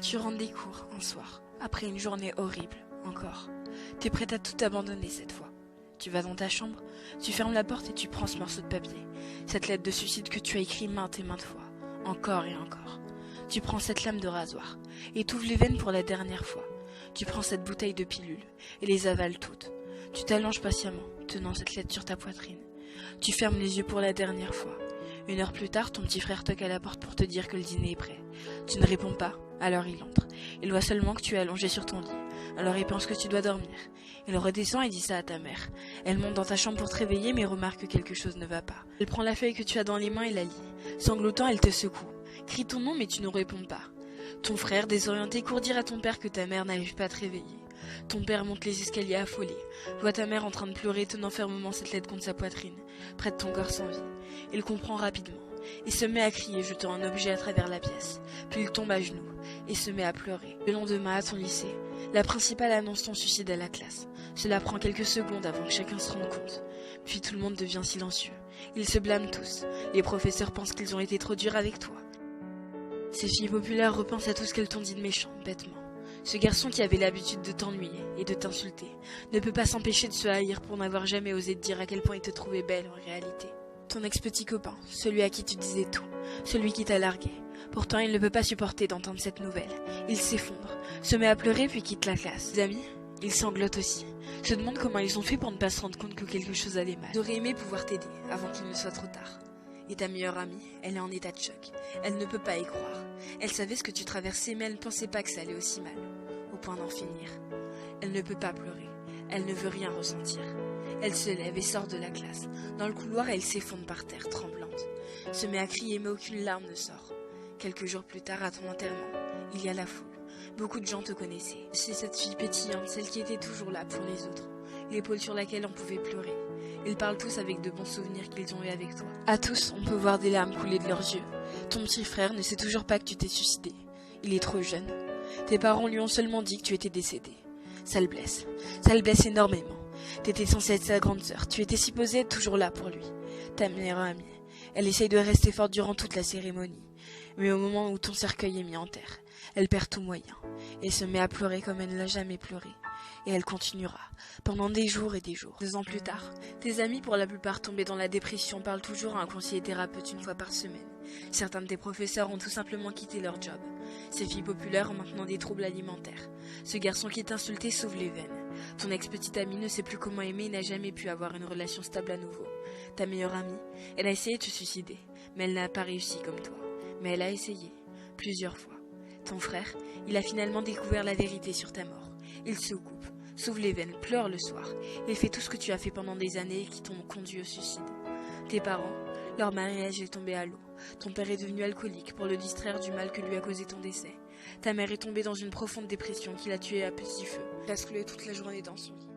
Tu rentres des cours un soir, après une journée horrible, encore. T'es prête à tout abandonner cette fois. Tu vas dans ta chambre, tu fermes la porte et tu prends ce morceau de papier, cette lettre de suicide que tu as écrit maintes et maintes fois, encore et encore. Tu prends cette lame de rasoir et t'ouvres les veines pour la dernière fois. Tu prends cette bouteille de pilules et les avales toutes. Tu t'allonges patiemment, tenant cette lettre sur ta poitrine. Tu fermes les yeux pour la dernière fois. 1 heure plus tard, ton petit frère toque à la porte pour te dire que le dîner est prêt. Tu ne réponds pas, alors il entre. Il voit seulement que tu es allongé sur ton lit. Alors il pense que tu dois dormir. Il redescend et dit ça à ta mère. Elle monte dans ta chambre pour te réveiller mais remarque que quelque chose ne va pas. Elle prend la feuille que tu as dans les mains et la lit. Sanglotant, elle te secoue. Crie ton nom mais tu ne réponds pas. Ton frère, désorienté, court dire à ton père que ta mère n'arrive pas à te réveiller. Ton père monte les escaliers affolé, voit ta mère en train de pleurer, tenant fermement cette lettre contre sa poitrine, près de ton corps sans vie. Il comprend rapidement, et se met à crier, jetant un objet à travers la pièce. Puis il tombe à genoux, et se met à pleurer. Le lendemain, à ton lycée, la principale annonce ton suicide à la classe. Cela prend quelques secondes avant que chacun se rende compte. Puis tout le monde devient silencieux. Ils se blâment tous. Les professeurs pensent qu'ils ont été trop durs avec toi. Ces filles populaires repensent à tout ce qu'elles t'ont dit de méchant, bêtement. Ce garçon qui avait l'habitude de t'ennuyer et de t'insulter ne peut pas s'empêcher de se haïr pour n'avoir jamais osé te dire à quel point il te trouvait belle en réalité. Ton ex-petit copain, celui à qui tu disais tout, celui qui t'a largué. Pourtant, il ne peut pas supporter d'entendre cette nouvelle. Il s'effondre, se met à pleurer puis quitte la classe. Ses amis, ils sanglotent aussi, se demandent comment ils ont fait pour ne pas se rendre compte que quelque chose allait mal. Ils auraient aimé pouvoir t'aider avant qu'il ne soit trop tard. Et ta meilleure amie, elle est en état de choc. Elle ne peut pas y croire. Elle savait ce que tu traversais, mais elle ne pensait pas que ça allait aussi mal, au point d'en finir. Elle ne peut pas pleurer. Elle ne veut rien ressentir. Elle se lève et sort de la classe. Dans le couloir, elle s'effondre par terre, tremblante. Se met à crier, mais aucune larme ne sort. Quelques jours plus tard, à ton enterrement, il y a la foule. Beaucoup de gens te connaissaient. C'est cette fille pétillante, celle qui était toujours là pour les autres. L'épaule sur laquelle on pouvait pleurer. Ils parlent tous avec de bons souvenirs qu'ils ont eu avec toi. À tous, on peut voir des larmes couler de leurs yeux. Ton petit frère ne sait toujours pas que tu t'es suicidé. Il est trop jeune. Tes parents lui ont seulement dit que tu étais décédé. Ça le blesse. Ça le blesse énormément. T'étais censée être sa grande sœur. Tu étais supposée être toujours là pour lui. Ta meilleure amie. Elle essaye de rester forte durant toute la cérémonie. Mais au moment où ton cercueil est mis en terre, elle perd tout moyen. Et se met à pleurer comme elle ne l'a jamais pleuré. Et elle continuera, pendant des jours et des jours. 2 ans plus tard, tes amis, pour la plupart tombés dans la dépression, parlent toujours à un conseiller thérapeute 1 fois par semaine. Certains de tes professeurs ont tout simplement quitté leur job. Ces filles populaires ont maintenant des troubles alimentaires. Ce garçon qui t'insultait s'ouvre les veines. Ton ex-petite amie ne sait plus comment aimer et n'a jamais pu avoir une relation stable à nouveau. Ta meilleure amie, elle a essayé de se suicider, mais elle n'a pas réussi comme toi. Mais elle a essayé, plusieurs fois. Ton frère, il a finalement découvert la vérité sur ta mort. Il se coupe, s'ouvre les veines, pleure le soir. Il fait tout ce que tu as fait pendant des années et qui t'ont conduit au suicide. Tes parents, leur mariage est tombé à l'eau. Ton père est devenu alcoolique pour le distraire du mal que lui a causé ton décès. Ta mère est tombée dans une profonde dépression qui l'a tuée à petit feu. Il a scrollé toute la journée dans son lit.